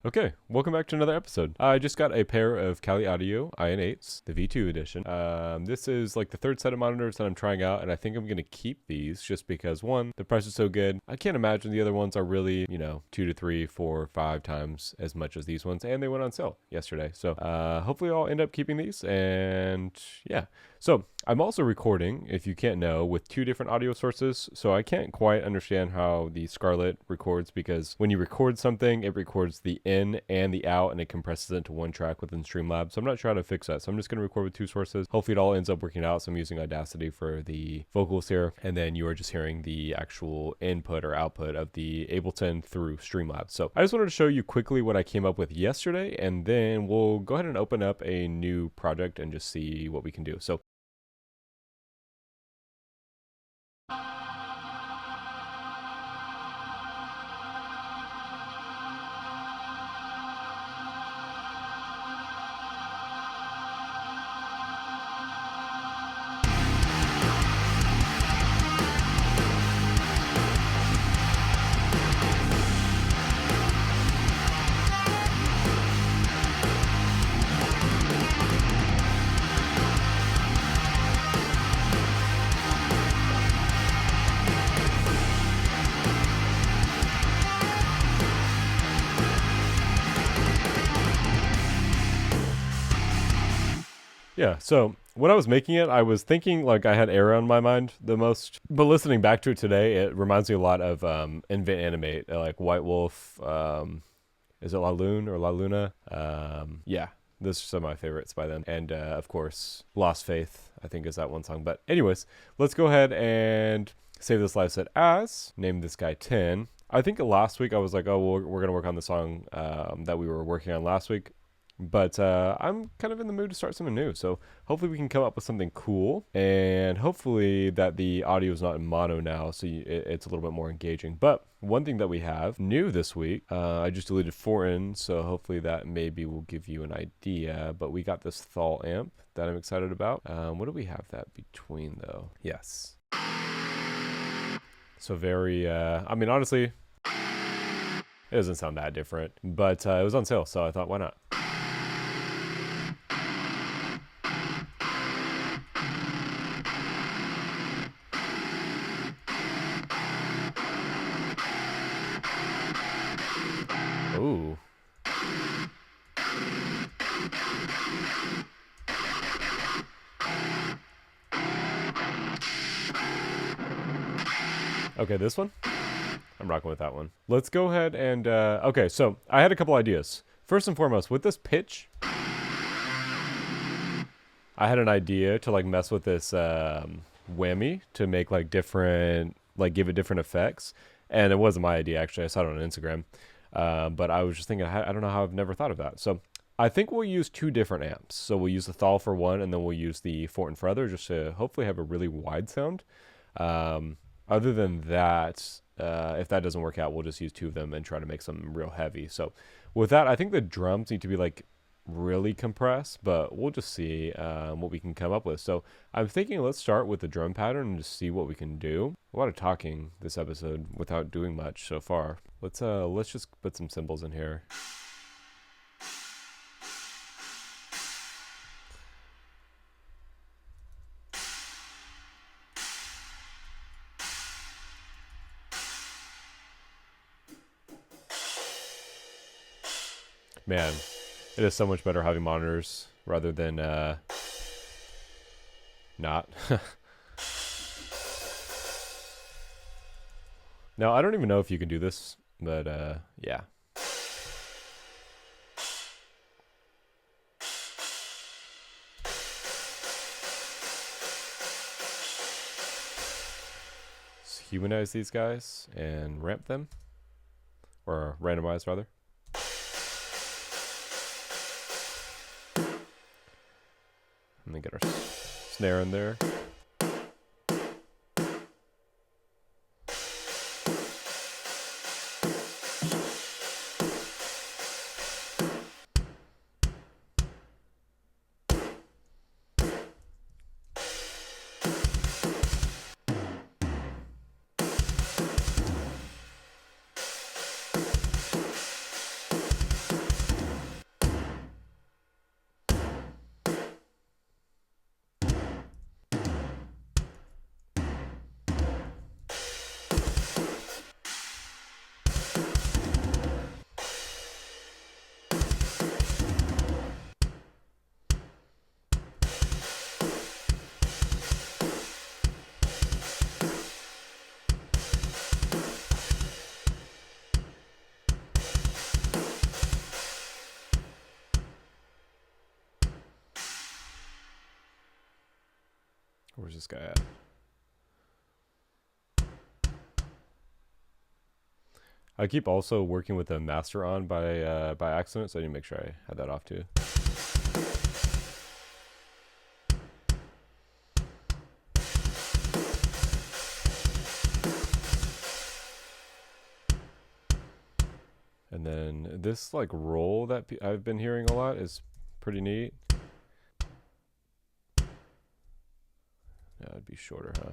Okay, welcome back to another episode. I just got a pair of Kali Audio IN8s, the V2 edition. This is like the third set of monitors that I'm trying out, and I think I'm going to keep these just because, one, the price is so good. I can't imagine the other ones are really, 2 to 3, 4, 5 times as much as these ones, and they went on sale yesterday. So hopefully I'll end up keeping these, and yeah. So I'm also recording, if you can't know, with two different audio sources. So I can't quite understand how the Scarlett records, because when you record something, it records the in and the out, and it compresses it into one track within Streamlabs. So I'm not sure how to fix that. So I'm just going to record with two sources. Hopefully it all ends up working out. So I'm using Audacity for the vocals here, and then you are just hearing the actual input or output of the Ableton through Streamlabs. So I just wanted to show you quickly what I came up with yesterday, and then we'll go ahead and open up a new project and just see what we can do. So yeah, so when I was making it, I was thinking like I had Air on my mind the most. But listening back to it today, it reminds me a lot of Invent Animate, like White Wolf. Is it La Lune or La Luna? Yeah, those are some of my favorites by them. And of course, Lost Faith, I think is that one song. But anyways, let's go ahead and save this live set as, name this guy 10. I think last week I was like, oh, well, we're going to work on the song that we were working on last week. But I'm kind of in the mood to start something new. So hopefully we can come up with something cool. And hopefully that the audio is not in mono now, so it's a little bit more engaging. But one thing that we have new this week, I just deleted foreign, so hopefully that maybe will give you an idea. But we got this THALL amp that I'm excited about. What do we have that between, though? Yes. So very, I mean, honestly, it doesn't sound that different. But it was on sale, so I thought, why not? Ooh. Okay, this one? I'm rocking with that one. Let's go ahead and, okay, so I had a couple ideas. First and foremost, with this pitch, I had an idea to like mess with this whammy to make like different, like give it different effects. And it wasn't my idea, actually. I saw it on Instagram. But I was just thinking, I don't know how I've never thought of that. So I think we'll use two different amps. So we'll use the THALL for one, and then we'll use the Fortin for other, just to hopefully have a really wide sound. Other than that, if that doesn't work out, we'll just use two of them and try to make something real heavy. So with that, I think the drums need to be like really compressed, but we'll just see what we can come up with. So I'm thinking let's start with the drum pattern and just see what we can do. A lot of talking this episode without doing much so far. Let's just put some cymbals in here. Man, it is so much better having monitors rather than not. Now, I don't even know if you can do this, but yeah. Let's humanize these guys and ramp them, or randomize rather. And then get our snare in there. Where's this guy at? I keep also working with the master on by accident, so I need to make sure I had that off too. And then this like roll that I've been hearing a lot is pretty neat. Yeah, it'd be shorter, huh?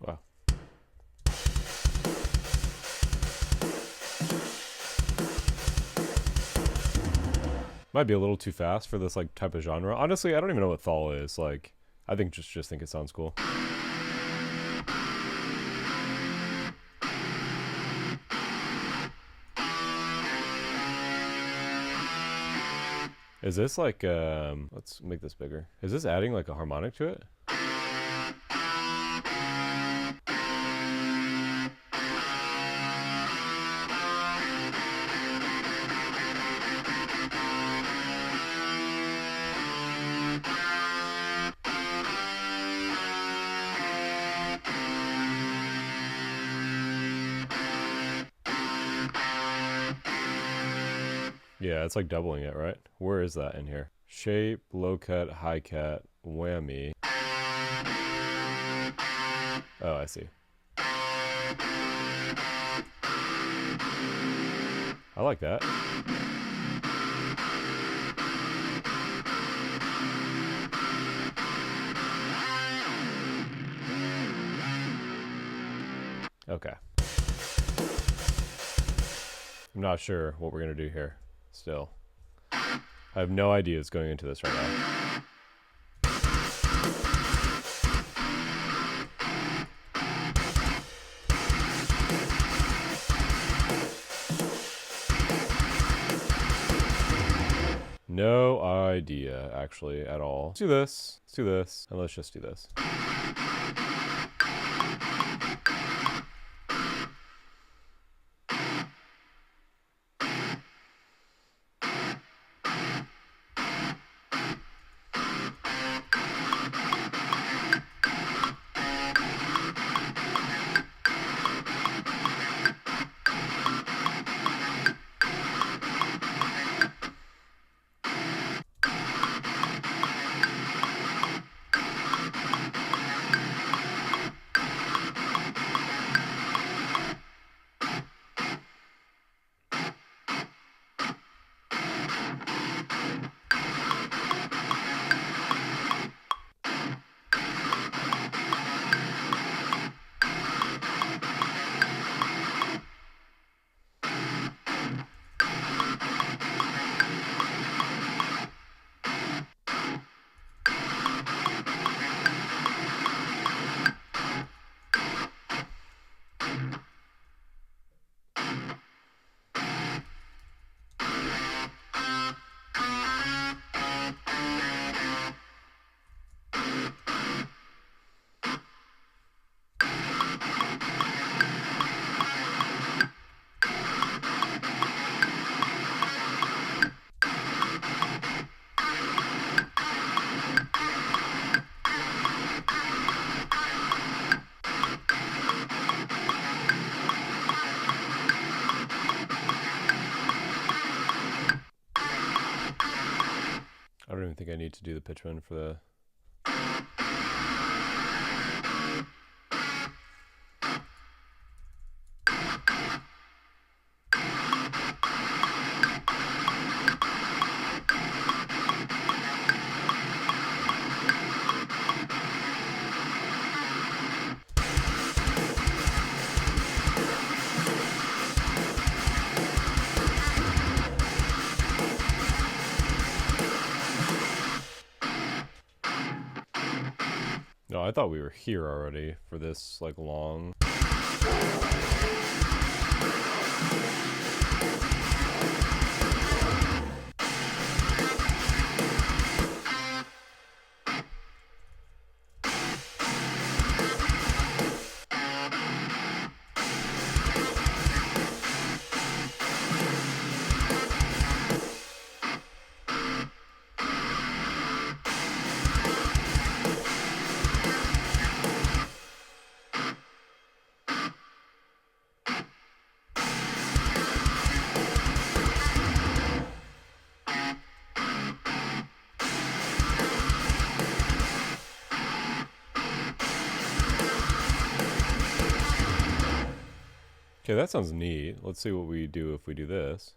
Wow. Might be a little too fast for this like type of genre. Honestly, I don't even know what THALL is. Like, I think just think it sounds cool. Is this like let's make this bigger. Is this adding like a harmonic to it? Yeah, it's like doubling it, right? Where is that in here? Shape, low cut, high cut, whammy. Oh, I see. I like that. Okay. I'm not sure what we're gonna do here. Still, I have no ideas going into this right now. No idea, actually, at all. Let's do this. Let's do this. And let's just do this. think I need to do the pitch bend for the... No, I thought we were here already for this, like, long... Okay, that sounds neat. Let's see what we do if we do this.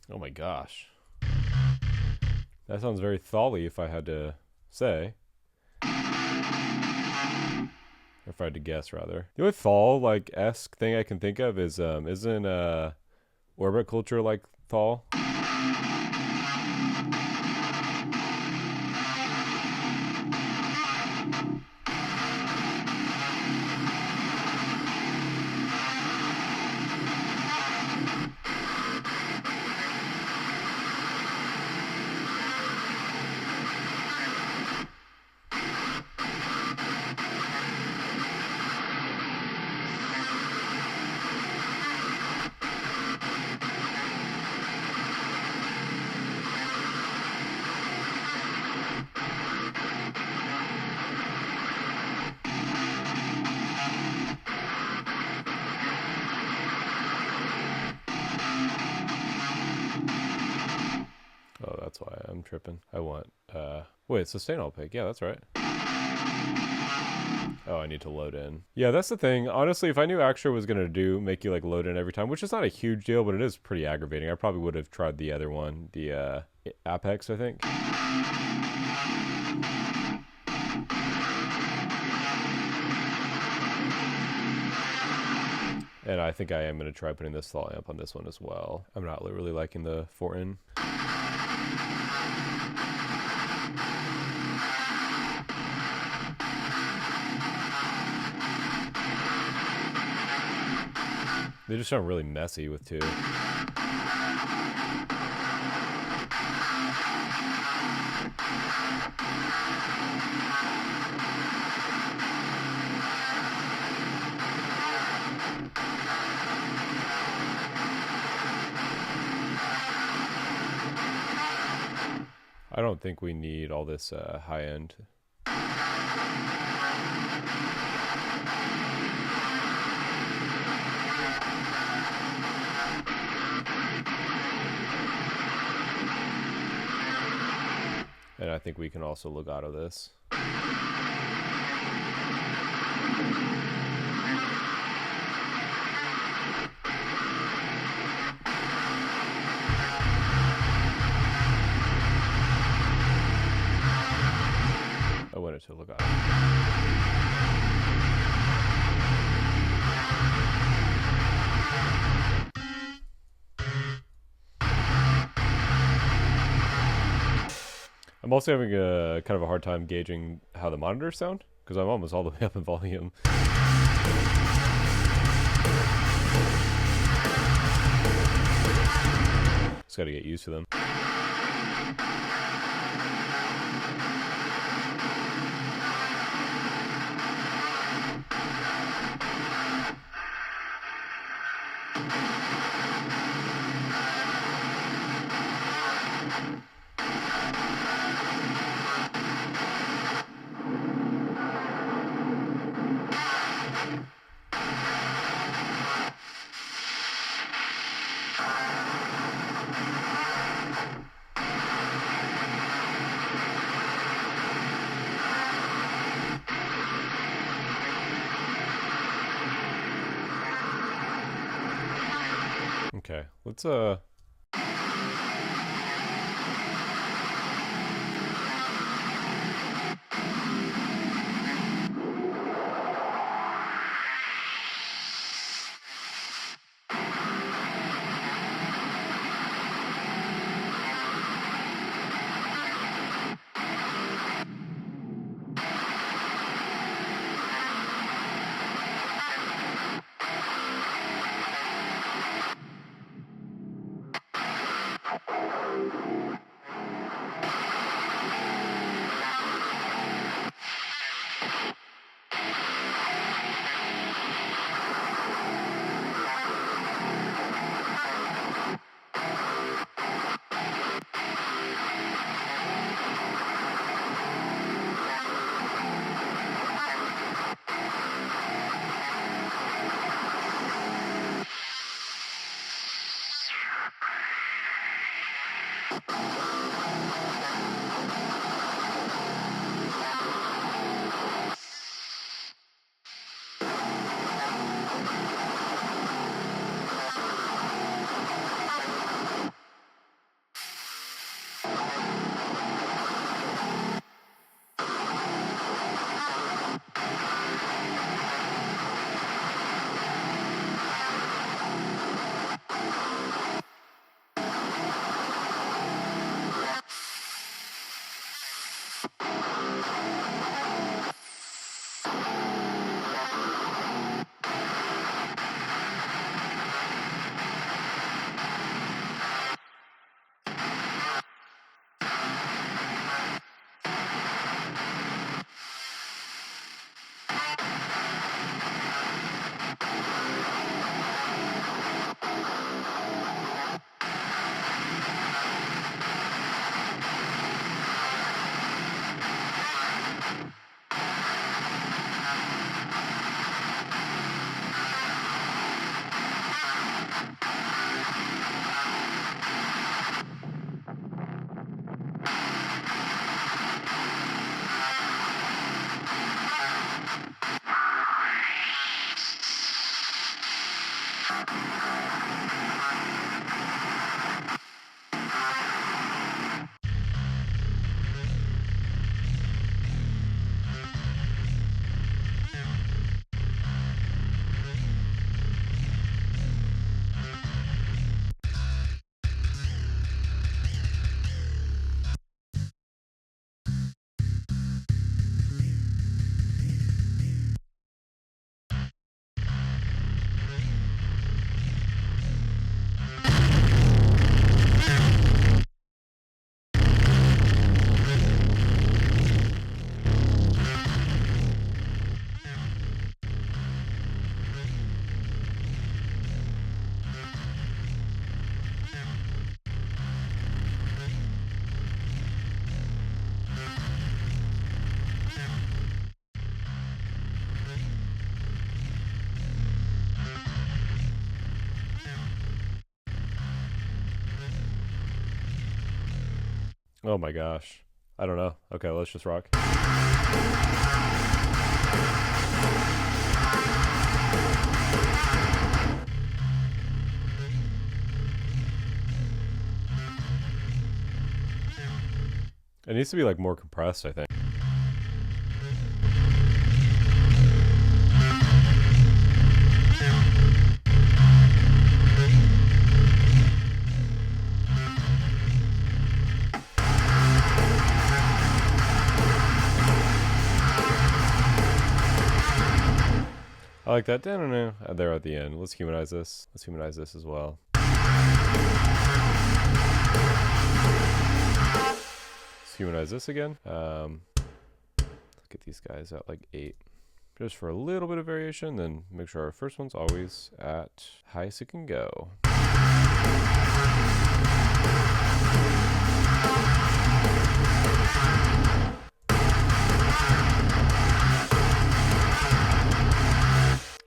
Oh my gosh. That sounds very THALL-y if I had to say. Or if I had to guess, rather. The only THALL, like, esque thing I can think of is, isn't, orbit culture like THALL? Oh, that's why I'm tripping. I want, wait, sustain all pick. Yeah, that's right. Oh, I need to load in. Yeah, that's the thing. Honestly, if I knew Axtra was going to make you like load in every time, which is not a huge deal, but it is pretty aggravating. I probably would have tried the other one, the Apex, I think. And I think I am going to try putting this THALL amp on this one as well. I'm not really liking the 4-in. They just sound really messy with 2. I don't think we need all this high end. And I think we can also legato this. I went it to legato. I'm also having a kind of a hard time gauging how the monitors sound, because I'm almost all the way up in volume. Just gotta get used to them. Let's Oh my gosh. I don't know. Okay, let's just rock. It needs to be like more compressed, I think. I like that. There at the end. Let's humanize this. Let's humanize this as well. Let's humanize this again. Let's get these guys at like 8. Just for a little bit of variation, then make sure our first one's always at highest it can go.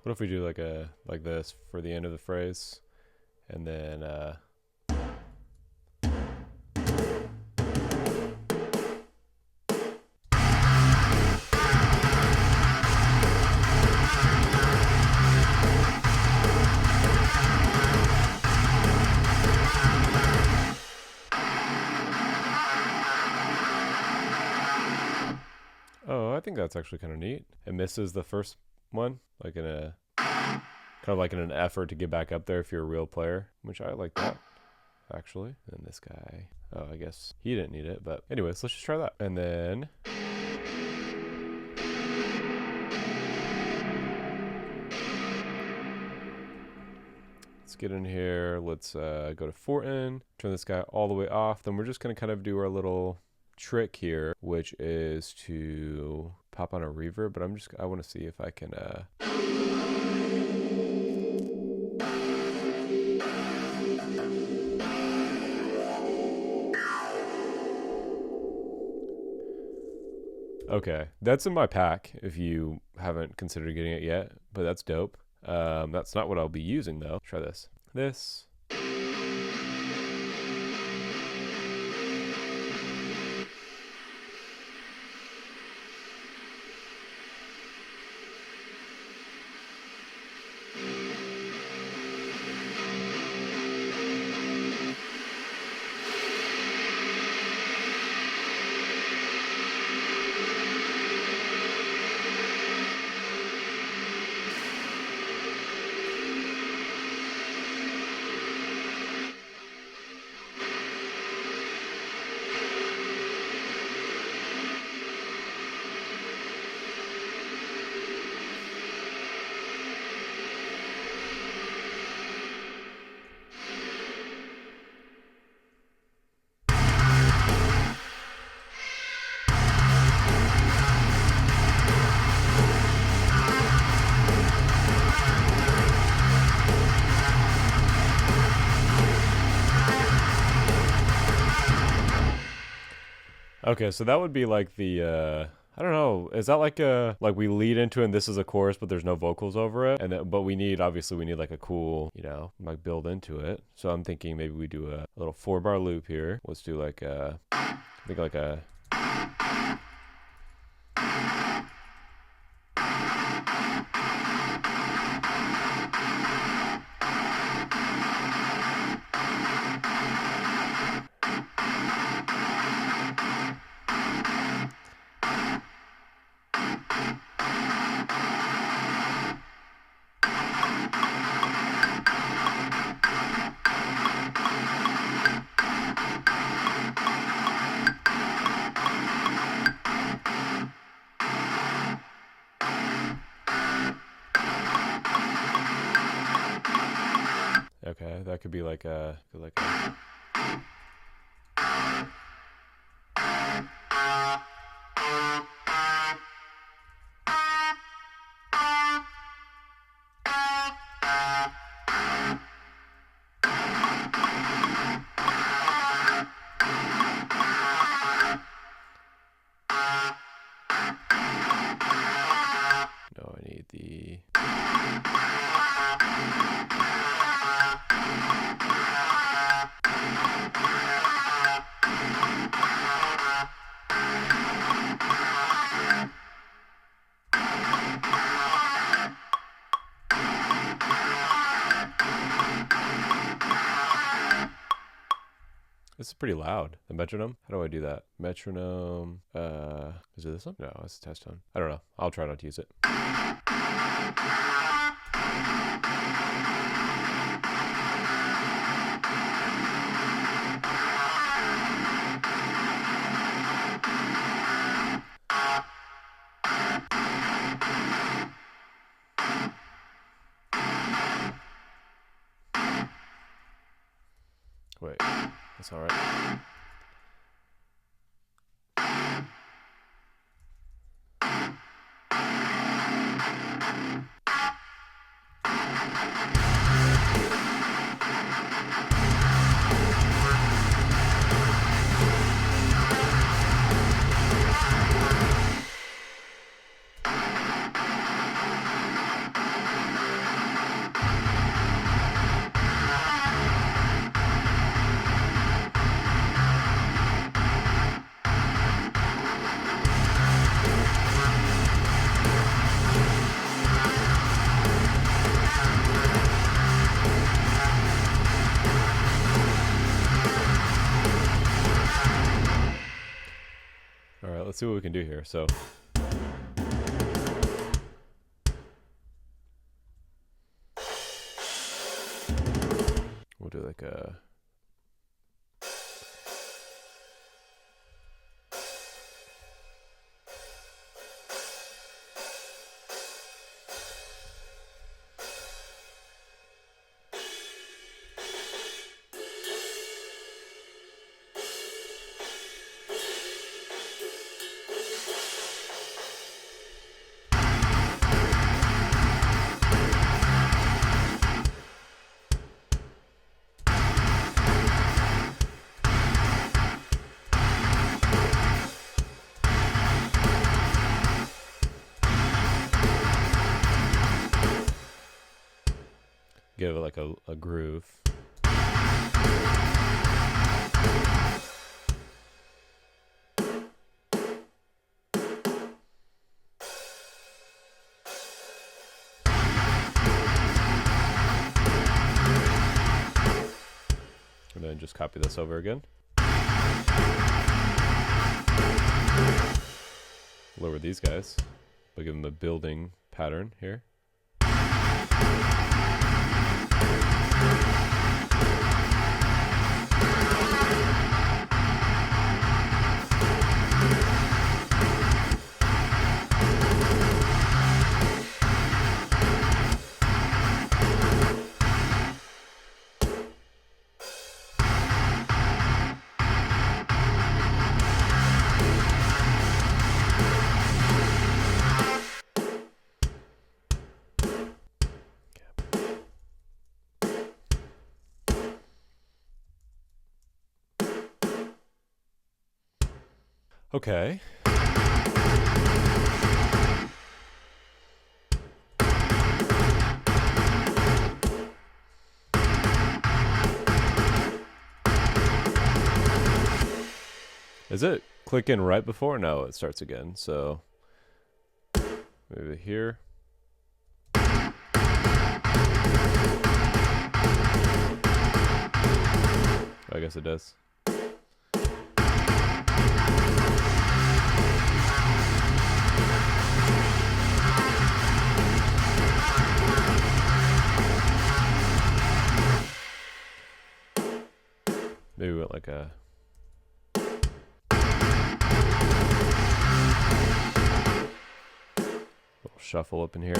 What if we do like this for the end of the phrase, and then think that's actually kind of neat. It misses the first one, like in a kind of like in an effort to get back up there if you're a real player, which I like that actually. And this guy, oh, I guess he didn't need it, but anyways, let's just try that. And then let's get in here. Let's go to Fortin, turn this guy all the way off. Then we're just going to kind of do our little trick here, which is to pop on a reverb, but I want to see if I can okay, that's in my pack if you haven't considered getting it yet, but that's dope. That's not what I'll be using though. Try this. Okay, so that would be like the I don't know, is that like like we lead into it and this is a chorus but there's no vocals over it, and then, but we need like a cool, you know, like build into it. So I'm thinking maybe we do a little 4-bar loop here. Let's do like I think like a okay, that could be like a no, I need the This is pretty loud. The metronome? How do I do that? Metronome, is it this one? No, it's a test tone. I don't know. I'll try not to use it. Wait, that's all right. All right, let's see what we can do here. So like a... Give it like a groove. And then just copy this over again. Lower these guys, but give them a building pattern here. Okay. Is it clicking right before? No, it starts again. So maybe here. I guess it does. Maybe we went like a... little shuffle up in here.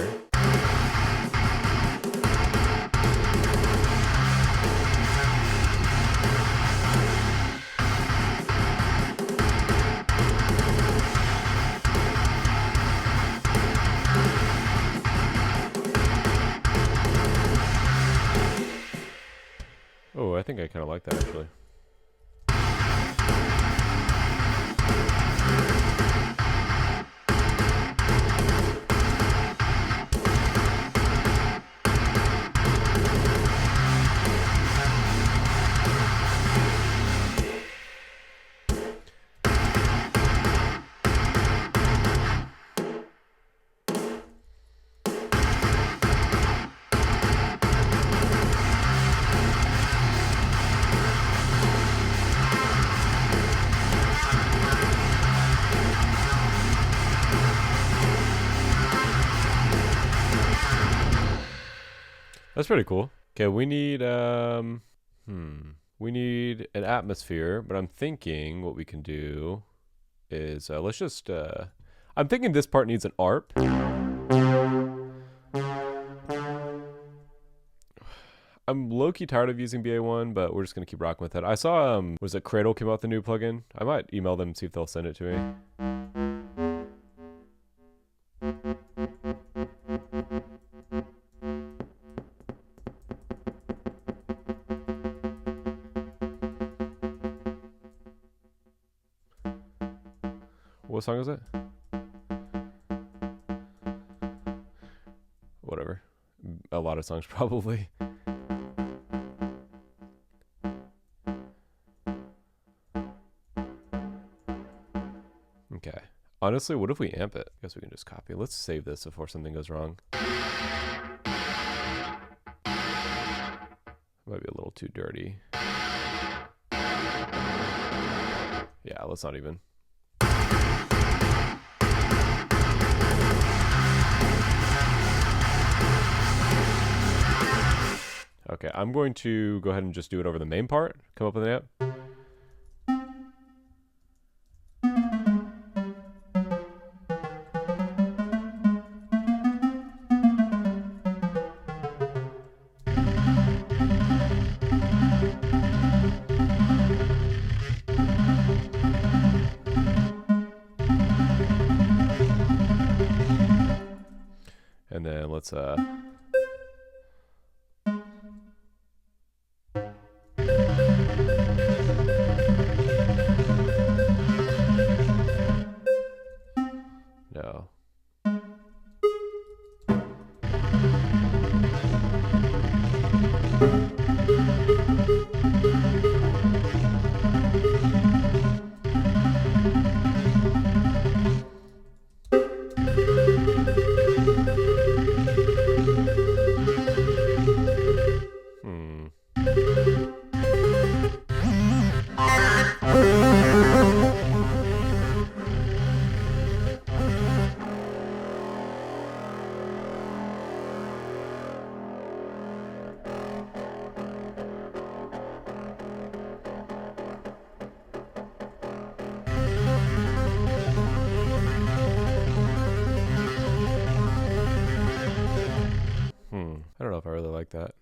Oh, I think I kind of like that actually. That's pretty cool. Okay, we need we need an atmosphere, but I'm thinking what we can do is let's just I'm thinking this part needs an ARP. I'm low-key tired of using BA1, but we're just gonna keep rocking with it. I saw was it Cradle came out with a new plugin? I might email them and see if they'll send it to me. What song is it? Whatever. A lot of songs probably. Okay. Honestly, what if we amp it? I guess we can just copy. Let's save this before something goes wrong. Might be a little too dirty. Yeah, let's not even. Okay, I'm going to go ahead and just do it over the main part. Come up with an amp. And then let's no. Hmm. I don't know if I really like that.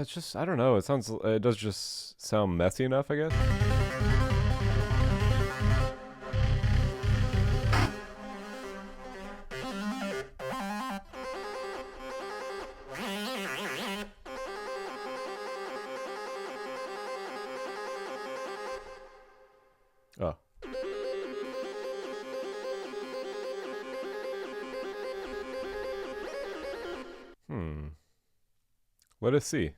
It's just, I don't know. It does just sound messy enough, I guess. Oh. Let us see.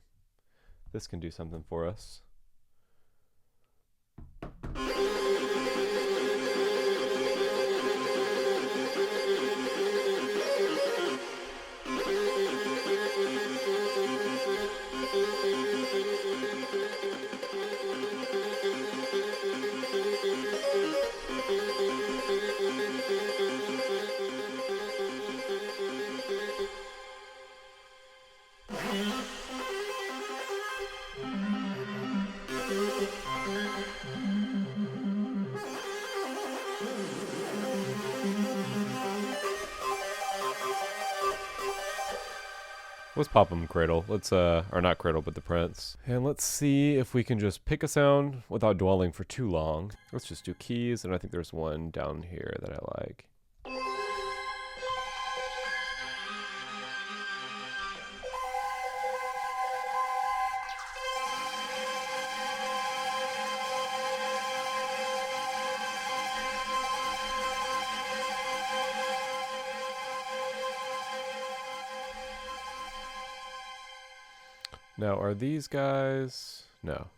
This can do something for us. Let's pop them Cradle. Let's, or not Cradle, but the Prince. And let's see if we can just pick a sound without dwelling for too long. Let's just do keys, and I think there's one down here that I like. Now, are these guys? No.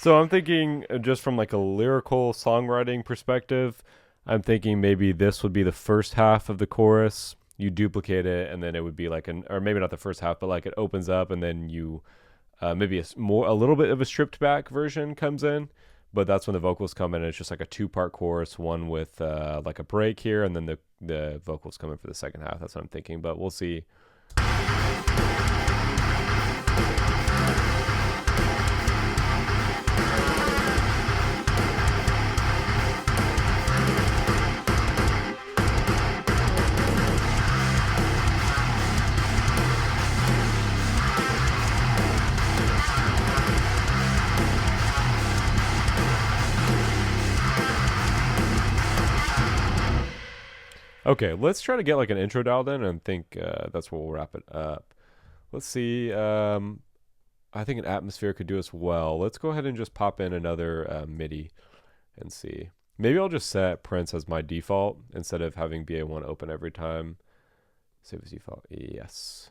So I'm thinking just from like a lyrical songwriting perspective, I'm thinking maybe this would be the first half of the chorus. You duplicate it, and then it would be like or maybe not the first half, but like it opens up, and then you maybe a little bit of a stripped back version comes in, but that's when the vocals come in. And it's just like a 2-part chorus, one with like a break here, and then the vocals come in for the second half. That's what I'm thinking, but we'll see. Okay, let's try to get like an intro dialed in, and think that's where we'll wrap it up. Let's see. I think an atmosphere could do us well. Let's go ahead and just pop in another MIDI and see. Maybe I'll just set Prince as my default instead of having BA1 open every time. Save as default. Yes.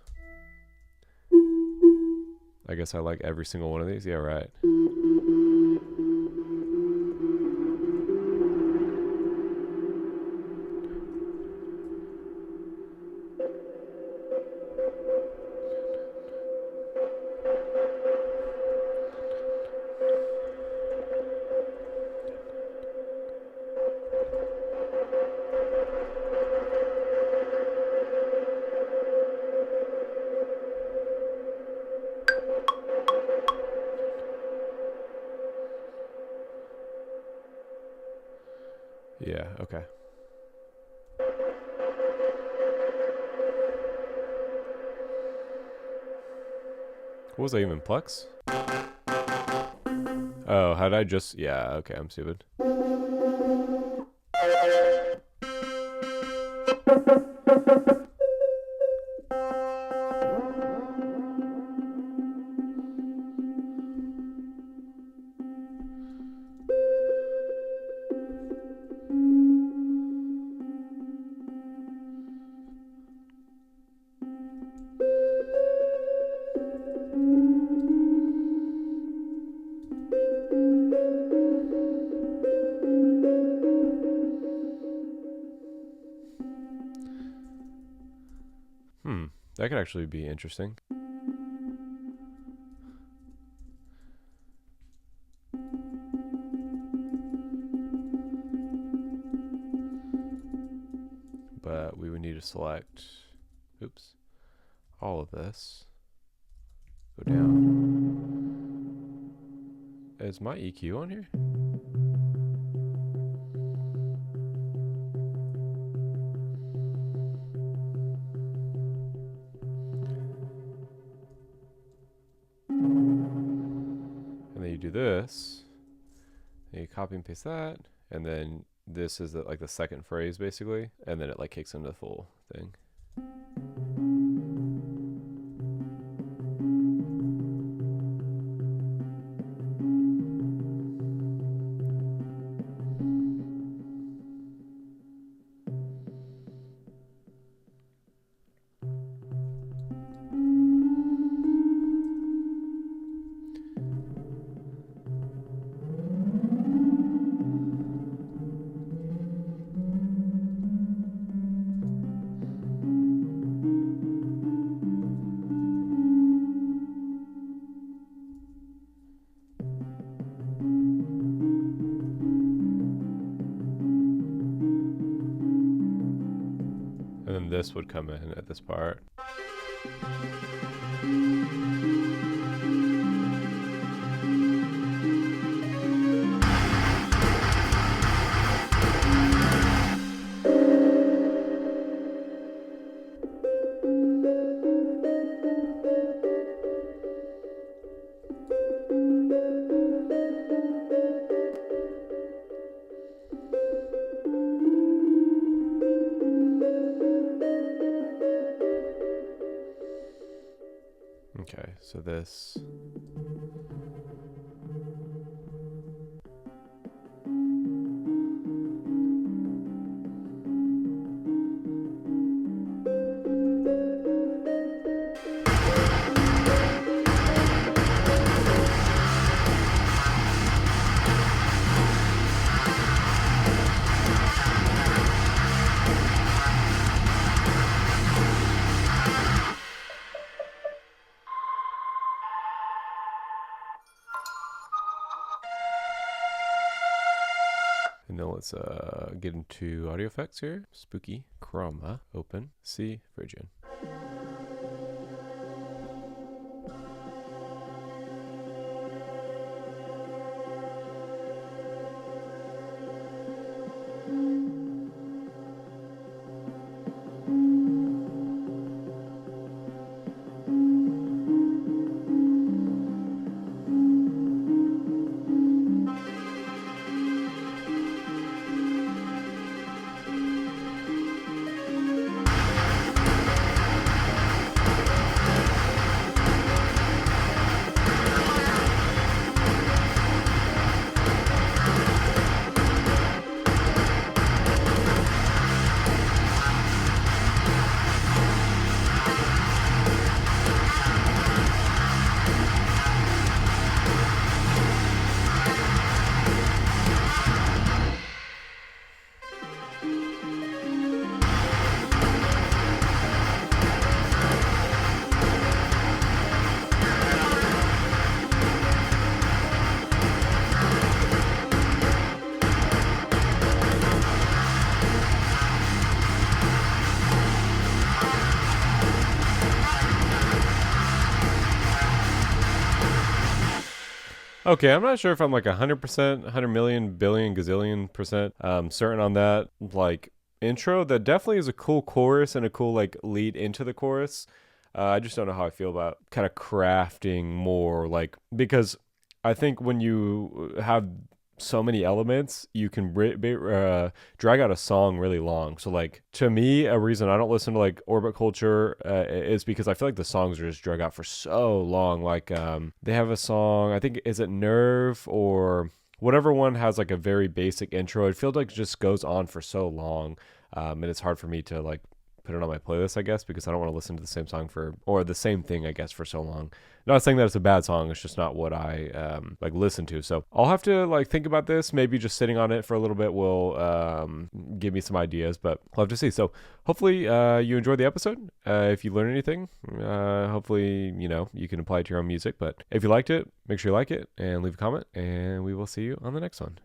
I guess I like every single one of these. Yeah, right. Yeah, okay. What was I even, Plex? Oh, how'd I just... Yeah, okay, I'm stupid. That could actually be interesting. But we would need to select, oops, all of this. Go down. Is my EQ on here? And then you do this, and you copy and paste that, and then this is like the second phrase basically, and then it like kicks into the full thing. And then this would come in at this part. Okay, so this. And then let's get into audio effects here. Spooky, chroma, open, C, Phrygian. Okay, I'm not sure if I'm like 100%, 100 million, billion, gazillion percent certain on that. Like intro, that definitely is a cool chorus and a cool like lead into the chorus. I just don't know how I feel about kind of crafting more, like, because I think when you have so many elements, you can drag out a song really long. So like to me, a reason I don't listen to like Orbit Culture is because I feel like the songs are just drag out for so long. Like they have a song, I think, is it Nerve or whatever one, has like a very basic intro. It feels like it just goes on for so long, and it's hard for me to like put it on my playlist, I guess, because I don't want to listen to the same song or the same thing, I guess, for so long. Not saying that it's a bad song, it's just not what I like listen to. So I'll have to like think about this. Maybe just sitting on it for a little bit will give me some ideas, but I'll have to see. So hopefully you enjoyed the episode. If you learned anything, hopefully you can apply it to your own music. But if you liked it, make sure you like it and leave a comment, and we will see you on the next one.